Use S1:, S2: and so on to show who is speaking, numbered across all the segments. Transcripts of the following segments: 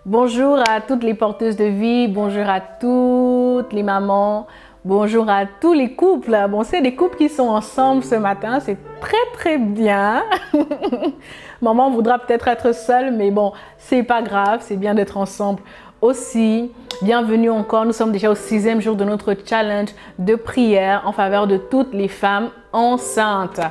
S1: Bonjour à toutes les porteuses de vie, bonjour à toutes les mamans, bonjour à tous les couples. Bon, c'est des couples qui sont ensemble ce matin, c'est très bien. Maman voudra peut-être être seule, mais bon, c'est pas grave, c'est bien d'être ensemble aussi. Bienvenue encore, nous sommes déjà au 6e jour de notre challenge de prière en faveur de toutes les femmes enceintes.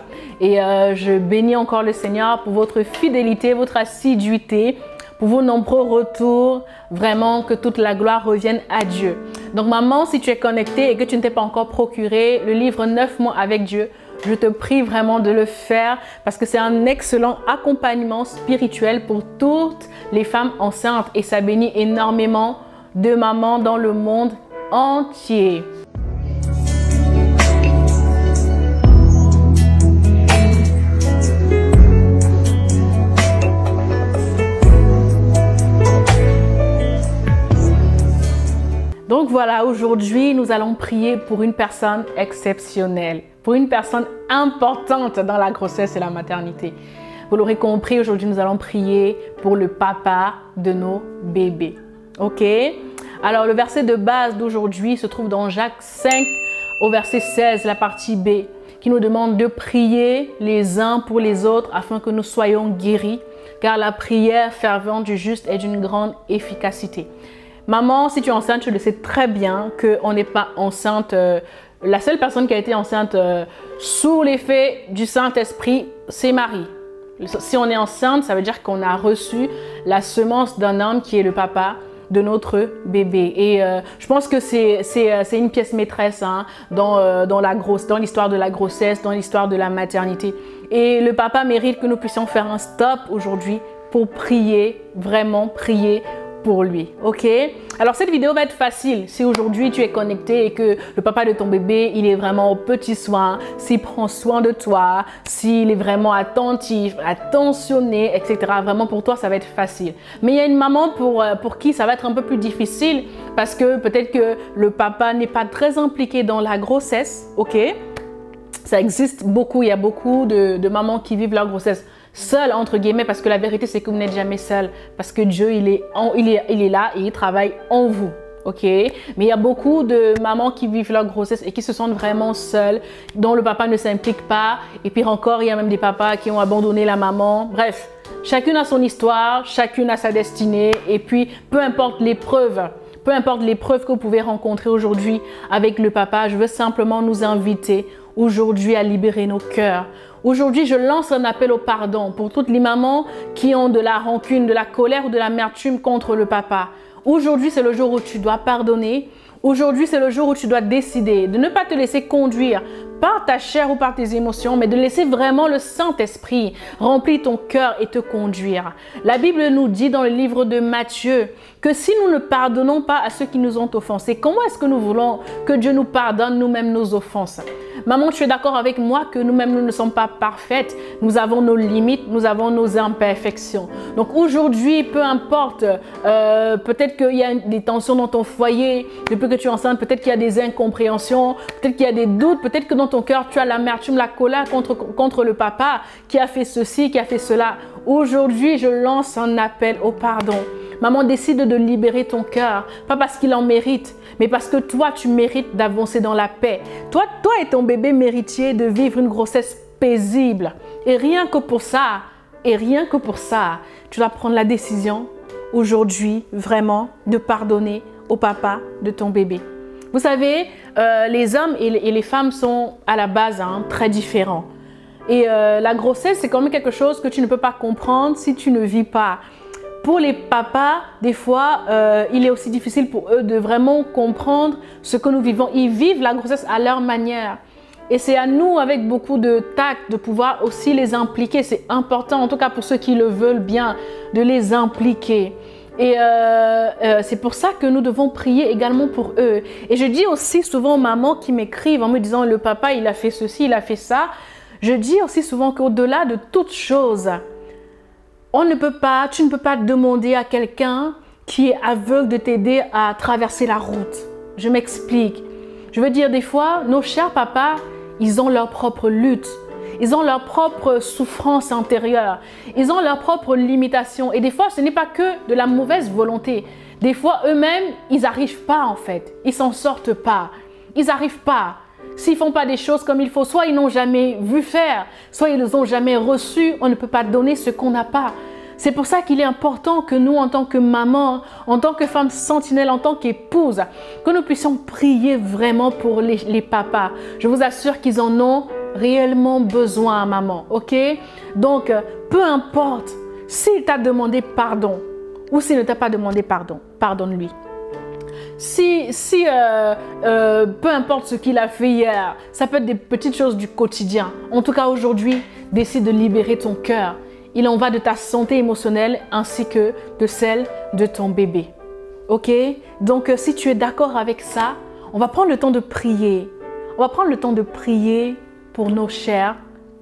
S1: Et je bénis encore le Seigneur pour votre fidélité, votre assiduité, pour vos nombreux retours, vraiment que toute la gloire revienne à Dieu. Donc maman, si tu es connectée et que tu ne t'es pas encore procuré le livre 9 mois avec Dieu, je te prie vraiment de le faire parce que c'est un excellent accompagnement spirituel pour toutes les femmes enceintes et ça bénit énormément de mamans dans le monde entier. Donc voilà, aujourd'hui, nous allons prier pour une personne exceptionnelle, pour une personne importante dans la grossesse et la maternité. Vous l'aurez compris, aujourd'hui, nous allons prier pour le papa de nos bébés. Ok? Alors, le verset de base d'aujourd'hui se trouve dans Jacques 5, au verset 16, la partie B, qui nous demande de prier les uns pour les autres afin que nous soyons guéris, car la prière fervente du juste est d'une grande efficacité. Maman, si tu es enceinte, tu le sais très bien qu'on n'est pas enceinte. La seule personne qui a été enceinte sous l'effet du Saint-Esprit, c'est Marie. Si on est enceinte, ça veut dire qu'on a reçu la semence d'un homme qui est le papa de notre bébé. Et je pense que c'est une pièce maîtresse hein, dans l'histoire de la grossesse, dans l'histoire de la maternité. Et le papa mérite que nous puissions faire un stop aujourd'hui pour prier, vraiment prier pour lui, ok? Alors cette vidéo va être facile si aujourd'hui tu es connecté et que le papa de ton bébé, il est vraiment aux petits soins, s'il prend soin de toi, s'il est vraiment attentif, attentionné, etc. Vraiment pour toi, ça va être facile. Mais il y a une maman pour qui ça va être un peu plus difficile parce que peut-être que le papa n'est pas très impliqué dans la grossesse, ok? Ça existe beaucoup, il y a beaucoup de mamans qui vivent leur grossesse seul entre guillemets parce que la vérité c'est que vous n'êtes jamais seul parce que Dieu il est là et il travaille en vous, ok? Mais il y a beaucoup de mamans qui vivent leur grossesse et qui se sentent vraiment seules, dont le papa ne s'implique pas et pire encore il y a même des papas qui ont abandonné la maman. Bref, chacune a son histoire, chacune a sa destinée et puis peu importe l'épreuve que vous pouvez rencontrer aujourd'hui avec le papa, je veux simplement nous inviter aujourd'hui à libérer nos cœurs. Aujourd'hui, je lance un appel au pardon pour toutes les mamans qui ont de la rancune, de la colère ou de l'amertume contre le papa. Aujourd'hui, c'est le jour où tu dois pardonner. Aujourd'hui, c'est le jour où tu dois décider de ne pas te laisser conduire par ta chair ou par tes émotions, mais de laisser vraiment le Saint-Esprit remplir ton cœur et te conduire. La Bible nous dit dans le livre de Matthieu que si nous ne pardonnons pas à ceux qui nous ont offensés, comment est-ce que nous voulons que Dieu nous pardonne nous-mêmes nos offenses? Maman, tu es d'accord avec moi que nous-mêmes, nous ne sommes pas parfaites. Nous avons nos limites, nous avons nos imperfections. Donc aujourd'hui, peu importe, peut-être qu'il y a des tensions dans ton foyer, depuis que tu es enceinte, peut-être qu'il y a des incompréhensions, peut-être qu'il y a des doutes, peut-être que dans ton cœur, tu as l'amertume, la colère contre le papa qui a fait ceci, qui a fait cela. Aujourd'hui, je lance un appel au pardon. Maman, décide de libérer ton cœur, pas parce qu'il en mérite, mais parce que toi, tu mérites d'avancer dans la paix. Toi et ton bébé méritiez de vivre une grossesse paisible. Et rien que pour ça, tu dois prendre la décision aujourd'hui, vraiment, de pardonner au papa de ton bébé. Vous savez, les hommes et les femmes sont à la base très différents. Et la grossesse, c'est quand même quelque chose que tu ne peux pas comprendre si tu ne vis pas. Pour les papas, des fois, il est aussi difficile pour eux de vraiment comprendre ce que nous vivons. Ils vivent la grossesse à leur manière. Et c'est à nous, avec beaucoup de tact, de pouvoir aussi les impliquer. C'est important, en tout cas pour ceux qui le veulent bien, de les impliquer. Et c'est pour ça que nous devons prier également pour eux. Et je dis aussi souvent aux mamans qui m'écrivent en me disant « le papa, il a fait ceci, il a fait ça ». Je dis aussi souvent qu'au-delà de toute chose, tu ne peux pas demander à quelqu'un qui est aveugle de t'aider à traverser la route. Je m'explique. Je veux dire, des fois, nos chers papas, ils ont leur propre lutte. Ils ont leur propre souffrance intérieure. Ils ont leurs propres limitations. Et des fois, ce n'est pas que de la mauvaise volonté. Des fois, eux-mêmes, ils n'arrivent pas en fait. Ils s'en sortent pas. Ils n'arrivent pas. S'ils ne font pas des choses comme il faut, soit ils n'ont jamais vu faire, soit ils ne les ont jamais reçus. On ne peut pas donner ce qu'on n'a pas. C'est pour ça qu'il est important que nous, en tant que maman, en tant que femme sentinelle, en tant qu'épouse, que nous puissions prier vraiment pour les papas. Je vous assure qu'ils en ont réellement besoin, maman, ok? Donc, peu importe s'il t'a demandé pardon ou s'il ne t'a pas demandé pardon, pardonne-lui. Peu importe ce qu'il a fait hier, ça peut être des petites choses du quotidien. En tout cas, aujourd'hui, décide de libérer ton cœur. Il en va de ta santé émotionnelle ainsi que de celle de ton bébé. Ok? Donc, si tu es d'accord avec ça, on va prendre le temps de prier. On va prendre le temps de prier pour nos chers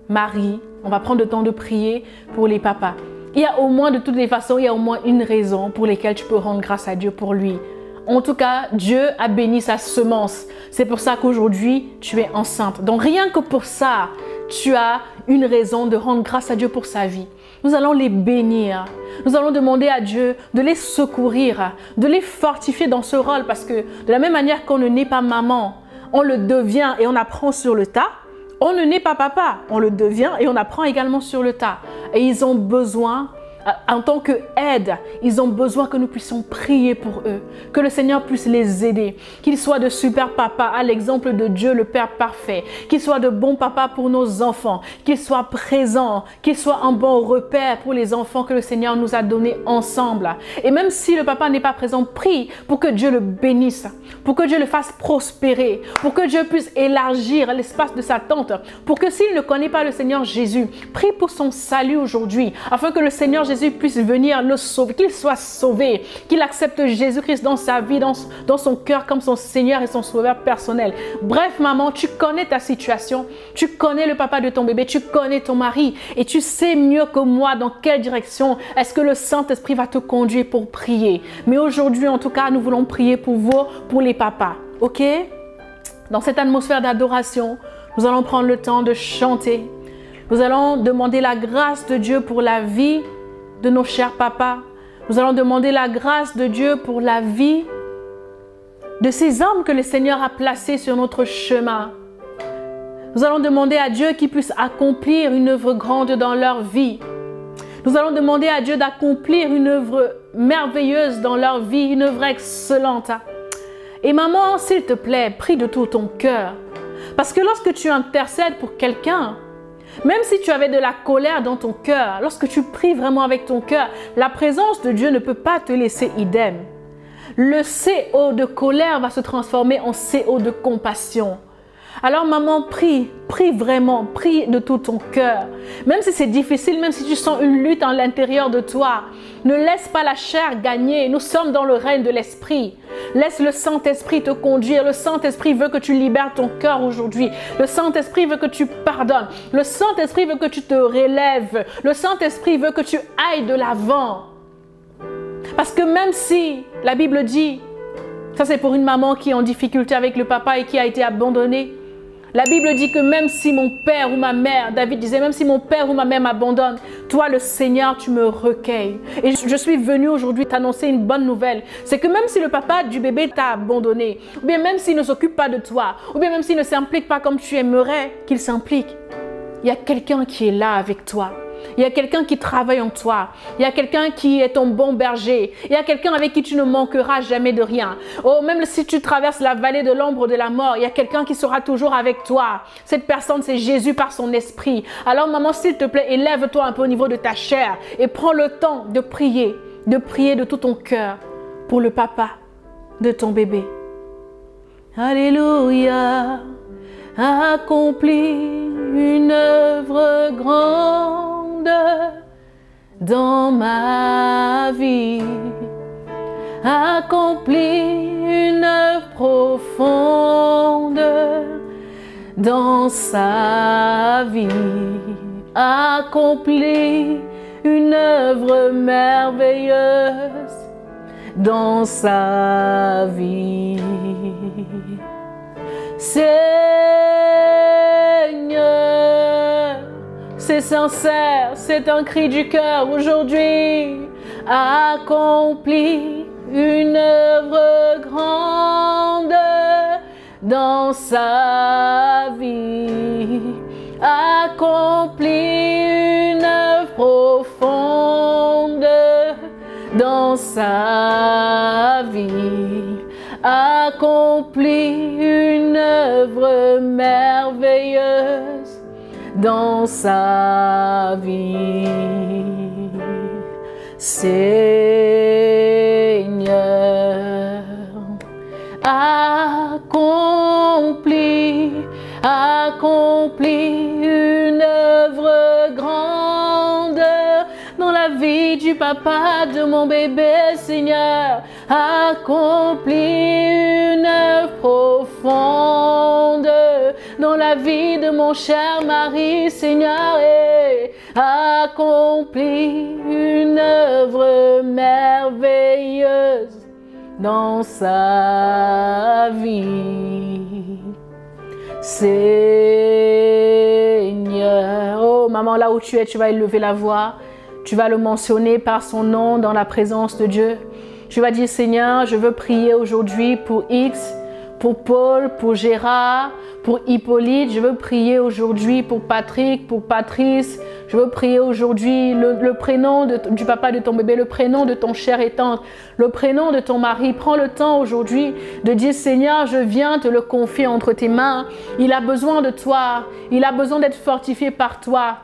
S1: maris. On va prendre le temps de prier pour les papas. Il y a au moins, de toutes les façons, il y a au moins une raison pour laquelle tu peux rendre grâce à Dieu pour lui. En tout cas, Dieu a béni sa semence. C'est pour ça qu'aujourd'hui, tu es enceinte. Donc, rien que pour ça, tu as une raison de rendre grâce à Dieu pour sa vie. Nous allons les bénir. Nous allons demander à Dieu de les secourir, de les fortifier dans ce rôle. Parce que de la même manière qu'on ne naît pas maman, on le devient et on apprend sur le tas. On ne naît pas papa, on le devient et on apprend également sur le tas. Et ils ont besoin, en tant qu'aide, ils ont besoin que nous puissions prier pour eux, que le Seigneur puisse les aider, qu'ils soient de super papas à l'exemple de Dieu le Père parfait, qu'ils soient de bons papas pour nos enfants, qu'ils soient présents, qu'ils soient un bon repère pour les enfants que le Seigneur nous a donnés ensemble. Et même si le papa n'est pas présent, prie pour que Dieu le bénisse, pour que Dieu le fasse prospérer, pour que Dieu puisse élargir l'espace de sa tente, pour que s'il ne connaît pas le Seigneur Jésus, prie pour son salut aujourd'hui, afin que le Seigneur Jésus puisse venir le sauver, qu'il soit sauvé, qu'il accepte Jésus-Christ dans sa vie, dans son cœur comme son Seigneur et son sauveur personnel. Bref, maman, tu connais ta situation, tu connais le papa de ton bébé, tu connais ton mari et tu sais mieux que moi dans quelle direction est-ce que le Saint-Esprit va te conduire pour prier. Mais aujourd'hui, en tout cas, nous voulons prier pour vous, pour les papas, ok? Dans cette atmosphère d'adoration, nous allons prendre le temps de chanter. Nous allons demander la grâce de Dieu pour la vie de nos chers papas. Nous allons demander la grâce de Dieu pour la vie de ces hommes que le Seigneur a placés sur notre chemin. Nous allons demander à Dieu qu'il puisse accomplir une œuvre grande dans leur vie. Nous allons demander à Dieu d'accomplir une œuvre merveilleuse dans leur vie, une œuvre excellente. Et maman, s'il te plaît, prie de tout ton cœur. Parce que lorsque tu intercèdes pour quelqu'un, même si tu avais de la colère dans ton cœur, lorsque tu pries vraiment avec ton cœur, la présence de Dieu ne peut pas te laisser idem. Le CO de colère va se transformer en CO de compassion. Alors maman, prie vraiment, prie de tout ton cœur. Même si c'est difficile, même si tu sens une lutte à l'intérieur de toi, ne laisse pas la chair gagner. Nous sommes dans le règne de l'Esprit. Laisse le Saint-Esprit te conduire. Le Saint-Esprit veut que tu libères ton cœur aujourd'hui. Le Saint-Esprit veut que tu pardonnes. Le Saint-Esprit veut que tu te relèves. Le Saint-Esprit veut que tu ailles de l'avant. Parce que même si la Bible dit, ça c'est pour une maman qui est en difficulté avec le papa et qui a été abandonnée. La Bible dit que même si mon père ou ma mère, David disait, même si mon père ou ma mère m'abandonne, toi le Seigneur, tu me recueilles. Et je suis venue aujourd'hui t'annoncer une bonne nouvelle. C'est que même si le papa du bébé t'a abandonné, ou bien même s'il ne s'occupe pas de toi, ou bien même s'il ne s'implique pas comme tu aimerais qu'il s'implique, il y a quelqu'un qui est là avec toi. Il y a quelqu'un qui travaille en toi. Il y a quelqu'un qui est ton bon berger. Il y a quelqu'un avec qui tu ne manqueras jamais de rien. Oh, même si tu traverses la vallée de l'ombre de la mort, il y a quelqu'un qui sera toujours avec toi. Cette personne, c'est Jésus par son esprit. Alors maman, s'il te plaît, élève-toi un peu au niveau de ta chair et prends le temps de prier de tout ton cœur pour le papa de ton bébé. Alléluia, accomplis une œuvre grande dans ma vie, accomplis une œuvre profonde dans sa vie, accomplis une œuvre merveilleuse dans sa vie. Seigneur, c'est sincère, c'est un cri du cœur aujourd'hui. Accomplis une œuvre grande dans sa vie. Accomplis une œuvre profonde dans sa vie. Accomplis une œuvre merveilleuse dans sa vie. Seigneur, accomplis une œuvre grande dans la vie du papa de mon bébé, Seigneur. Accomplis une œuvre profonde dans la vie de mon cher mari, Seigneur. Et accomplis une œuvre merveilleuse dans sa vie. Seigneur, oh maman, là où tu es, tu vas élever la voix. Tu vas le mentionner par son nom dans la présence de Dieu. Tu vas dire, Seigneur, je veux prier aujourd'hui pour X, pour Paul, pour Gérard, pour Hippolyte. Je veux prier aujourd'hui pour Patrick, pour Patrice. Je veux prier aujourd'hui le prénom du papa de ton bébé, le prénom de ton cher et tante, le prénom de ton mari. Prends le temps aujourd'hui de dire, Seigneur, je viens te le confier entre tes mains. Il a besoin de toi. Il a besoin d'être fortifié par toi.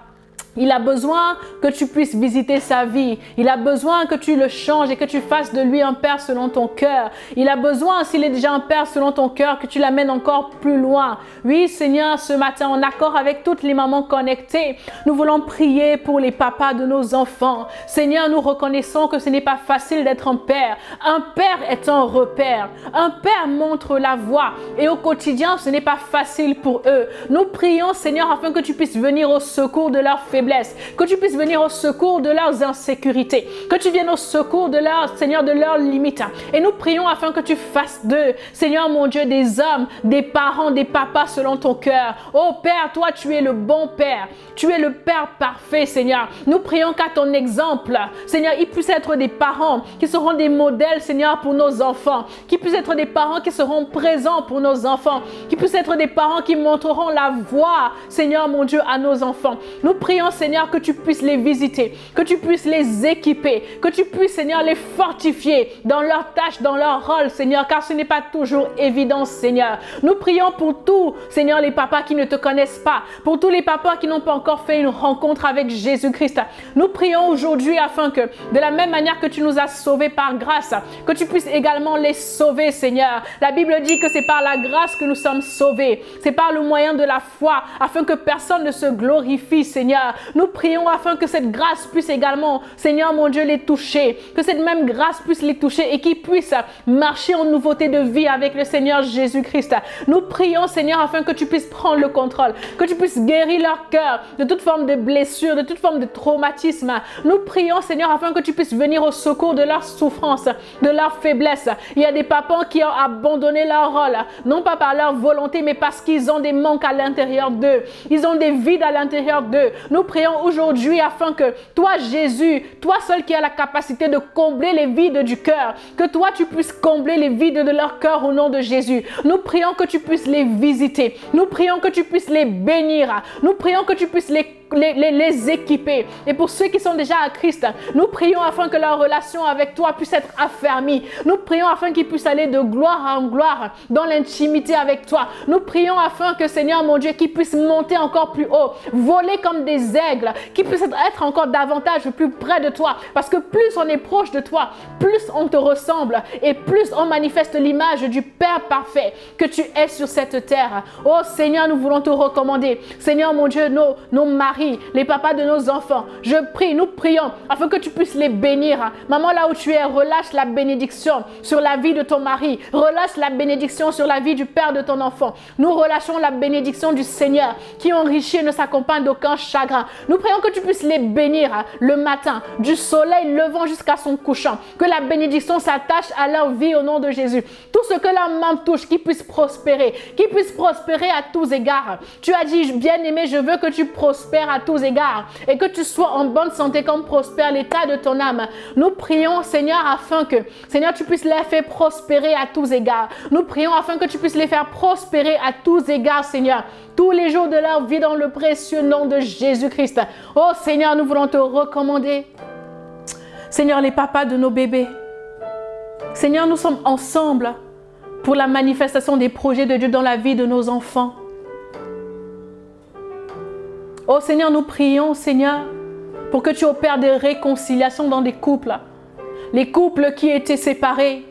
S1: Il a besoin que tu puisses visiter sa vie. Il a besoin que tu le changes et que tu fasses de lui un père selon ton cœur. Il a besoin, s'il est déjà un père selon ton cœur, que tu l'amènes encore plus loin. Oui, Seigneur, ce matin, en accord avec toutes les mamans connectées, nous voulons prier pour les papas de nos enfants. Seigneur, nous reconnaissons que ce n'est pas facile d'être un père. Un père est un repère. Un père montre la voie. Et au quotidien, ce n'est pas facile pour eux. Nous prions, Seigneur, afin que tu puisses venir au secours de leurs faiblesses. Que tu puisses venir au secours de leurs insécurités, que tu viennes au secours de leurs, Seigneur, de leurs limites. Et nous prions afin que tu fasses d'eux, Seigneur mon Dieu, des hommes, des parents, des papas selon ton cœur. Oh Père, toi tu es le bon Père, tu es le Père parfait, Seigneur. Nous prions qu'à ton exemple, Seigneur, ils puissent être des parents qui seront des modèles, Seigneur, pour nos enfants, qui puissent être des parents qui seront présents pour nos enfants, qui puissent être des parents qui montreront la voie, Seigneur mon Dieu, à nos enfants. Nous prions, Seigneur, que tu puisses les visiter, que tu puisses les équiper, que tu puisses, Seigneur, les fortifier dans leurs tâches, dans leur rôle, Seigneur, car ce n'est pas toujours évident, Seigneur. Nous prions pour tous, Seigneur, les papas qui ne te connaissent pas, pour tous les papas qui n'ont pas encore fait une rencontre avec Jésus-Christ. Nous prions aujourd'hui afin que, de la même manière que tu nous as sauvés par grâce, que tu puisses également les sauver, Seigneur. La Bible dit que c'est par la grâce que nous sommes sauvés. C'est par le moyen de la foi, afin que personne ne se glorifie, Seigneur. Nous prions afin que cette grâce puisse également, Seigneur mon Dieu, les toucher. Que cette même grâce puisse les toucher et qu'ils puissent marcher en nouveauté de vie avec le Seigneur Jésus-Christ. Nous prions, Seigneur, afin que tu puisses prendre le contrôle, que tu puisses guérir leur cœur de toute forme de blessure, de toute forme de traumatisme. Nous prions, Seigneur, afin que tu puisses venir au secours de leur souffrance, de leur faiblesse. Il y a des papas qui ont abandonné leur rôle, non pas par leur volonté, mais parce qu'ils ont des manques à l'intérieur d'eux. Ils ont des vides à l'intérieur d'eux. Nous prions aujourd'hui afin que toi, Jésus, toi seul qui as la capacité de combler les vides du cœur, que toi tu puisses combler les vides de leur cœur au nom de Jésus. Nous prions que tu puisses les visiter. Nous prions que tu puisses les bénir. Nous prions que tu puisses les équiper. Et pour ceux qui sont déjà à Christ, nous prions afin que leur relation avec toi puisse être affermie. Nous prions afin qu'ils puissent aller de gloire en gloire dans l'intimité avec toi. Nous prions afin que, Seigneur mon Dieu, qu'ils puissent monter encore plus haut, voler comme des aigles, qu'ils puissent être encore davantage plus près de toi. Parce que plus on est proche de toi, plus on te ressemble et plus on manifeste l'image du Père parfait que tu es sur cette terre. Oh Seigneur, nous voulons te recommander. Seigneur mon Dieu, nos maris, les papas de nos enfants, je prie, nous prions afin que tu puisses les bénir. Maman, là où tu es, relâche la bénédiction sur la vie de ton mari. Relâche la bénédiction sur la vie du père de ton enfant. Nous relâchons la bénédiction du Seigneur qui enrichit et ne s'accompagne d'aucun chagrin. Nous prions que tu puisses les bénir le matin, du soleil levant jusqu'à son couchant. Que la bénédiction s'attache à leur vie au nom de Jésus. Tout ce que leur main touche, qu'ils puissent prospérer à tous égards. Tu as dit, bien-aimé, je veux que tu prospères prospère à tous égards et que tu sois en bonne santé comme prospère l'état de ton âme. Nous prions, Seigneur, afin que, Seigneur, tu puisses les faire prospérer à tous égards. Nous prions afin que tu puisses les faire prospérer à tous égards, Seigneur, tous les jours de leur vie dans le précieux nom de Jésus-Christ. Oh Seigneur, nous voulons te recommander, Seigneur, les papas de nos bébés. Seigneur, nous sommes ensemble pour la manifestation des projets de Dieu dans la vie de nos enfants. Oh Seigneur, nous prions, Seigneur, pour que tu opères des réconciliations dans des couples. Les couples qui étaient séparés,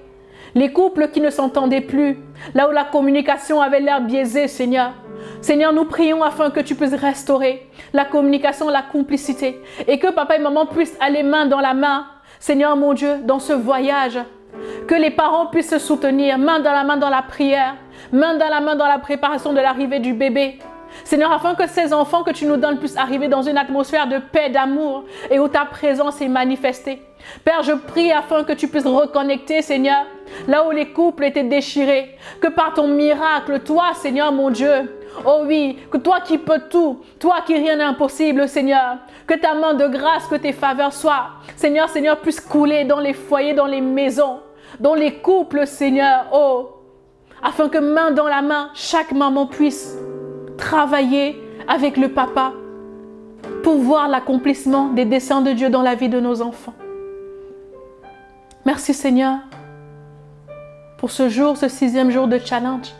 S1: les couples qui ne s'entendaient plus, là où la communication avait l'air biaisée, Seigneur. Seigneur, nous prions afin que tu puisses restaurer la communication, la complicité et que papa et maman puissent aller main dans la main, Seigneur mon Dieu, dans ce voyage. Que les parents puissent se soutenir, main dans la prière, main dans la préparation de l'arrivée du bébé. Seigneur, afin que ces enfants que tu nous donnes puissent arriver dans une atmosphère de paix, d'amour et où ta présence est manifestée. Père, je prie afin que tu puisses reconnecter, Seigneur, là où les couples étaient déchirés. Que par ton miracle, toi, Seigneur mon Dieu, oh oui, que toi qui peux tout, toi qui rien n'est impossible, Seigneur, que ta main de grâce, que tes faveurs soient, Seigneur, puissent couler dans les foyers, dans les maisons, dans les couples, Seigneur, oh, afin que main dans la main, chaque maman puisse travailler avec le papa pour voir l'accomplissement des desseins de Dieu dans la vie de nos enfants. Merci Seigneur pour ce jour, ce 6e jour de challenge.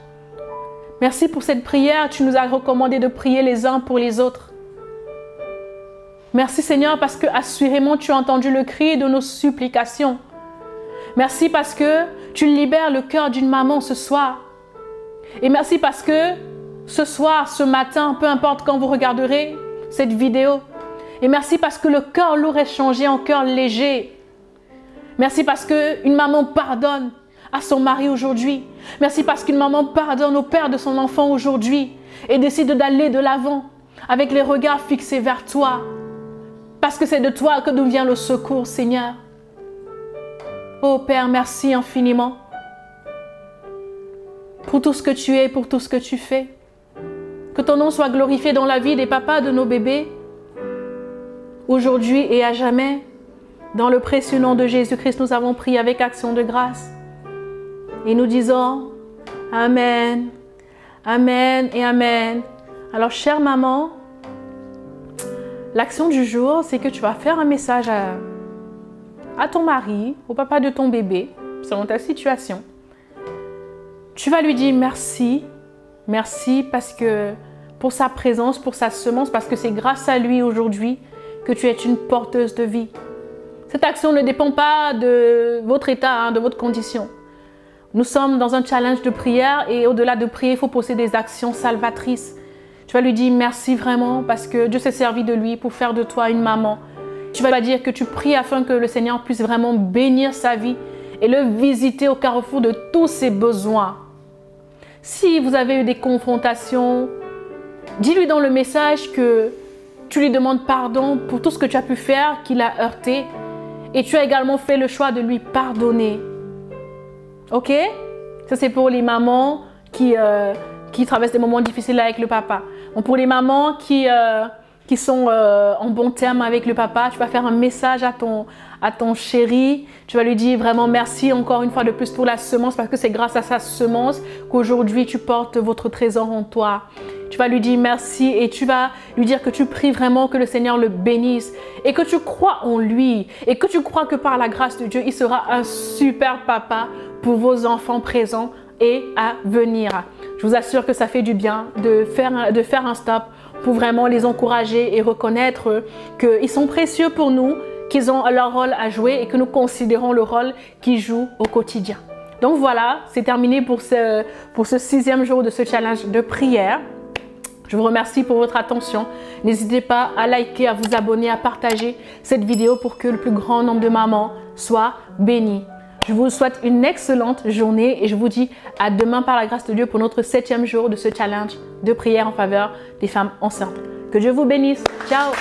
S1: Merci pour cette prière. Tu nous as recommandé de prier les uns pour les autres. Merci Seigneur parce que assurément tu as entendu le cri de nos supplications. Merci parce que tu libères le cœur d'une maman ce soir. Et merci parce que ce soir, ce matin, peu importe quand vous regarderez cette vidéo. Et merci parce que le cœur lourd est changé en cœur léger. Merci parce qu'une maman pardonne à son mari aujourd'hui. Merci parce qu'une maman pardonne au père de son enfant aujourd'hui et décide d'aller de l'avant avec les regards fixés vers toi. Parce que c'est de toi que nous vient le secours, Seigneur. Oh Père, merci infiniment pour tout ce que tu es, pour tout ce que tu fais. Que ton nom soit glorifié dans la vie des papas de nos bébés, aujourd'hui et à jamais. Dans le précieux nom de Jésus-Christ, nous avons prié avec action de grâce. Et nous disons Amen, Amen et Amen. Alors, chère maman, l'action du jour, c'est que tu vas faire un message à ton mari, au papa de ton bébé, selon ta situation. Tu vas lui dire merci, merci parce que pour sa présence, pour sa semence, parce que c'est grâce à lui aujourd'hui que tu es une porteuse de vie. Cette action ne dépend pas de votre état, de votre condition. Nous sommes dans un challenge de prière et au-delà de prier, il faut poser des actions salvatrices. Tu vas lui dire merci vraiment parce que Dieu s'est servi de lui pour faire de toi une maman. Tu vas lui dire que tu pries afin que le Seigneur puisse vraiment bénir sa vie et le visiter au carrefour de tous ses besoins. Si vous avez eu des confrontations, dis-lui dans le message que tu lui demandes pardon pour tout ce que tu as pu faire, qui l'a heurté. Et tu as également fait le choix de lui pardonner. Ok? Ça, c'est pour les mamans qui traversent des moments difficiles avec le papa. Bon, pour les mamans qui sont en bon terme avec le papa, tu vas faire un message à ton chéri. Tu vas lui dire vraiment merci encore une fois de plus pour la semence parce que c'est grâce à sa semence qu'aujourd'hui tu portes votre trésor en toi. Tu vas lui dire merci et tu vas lui dire que tu pries vraiment que le Seigneur le bénisse et que tu crois en lui et que tu crois que par la grâce de Dieu, il sera un super papa pour vos enfants présents et à venir. Je vous assure que ça fait du bien de faire un stop pour vraiment les encourager et reconnaître qu'ils sont précieux pour nous, qu'ils ont leur rôle à jouer et que nous considérons le rôle qu'ils jouent au quotidien. Donc voilà, c'est terminé pour ce 6e jour de ce challenge de prière. Je vous remercie pour votre attention. N'hésitez pas à liker, à vous abonner, à partager cette vidéo pour que le plus grand nombre de mamans soient bénies. Je vous souhaite une excellente journée et je vous dis à demain par la grâce de Dieu pour notre 7e jour de ce challenge de prière en faveur des femmes enceintes. Que Dieu vous bénisse. Ciao!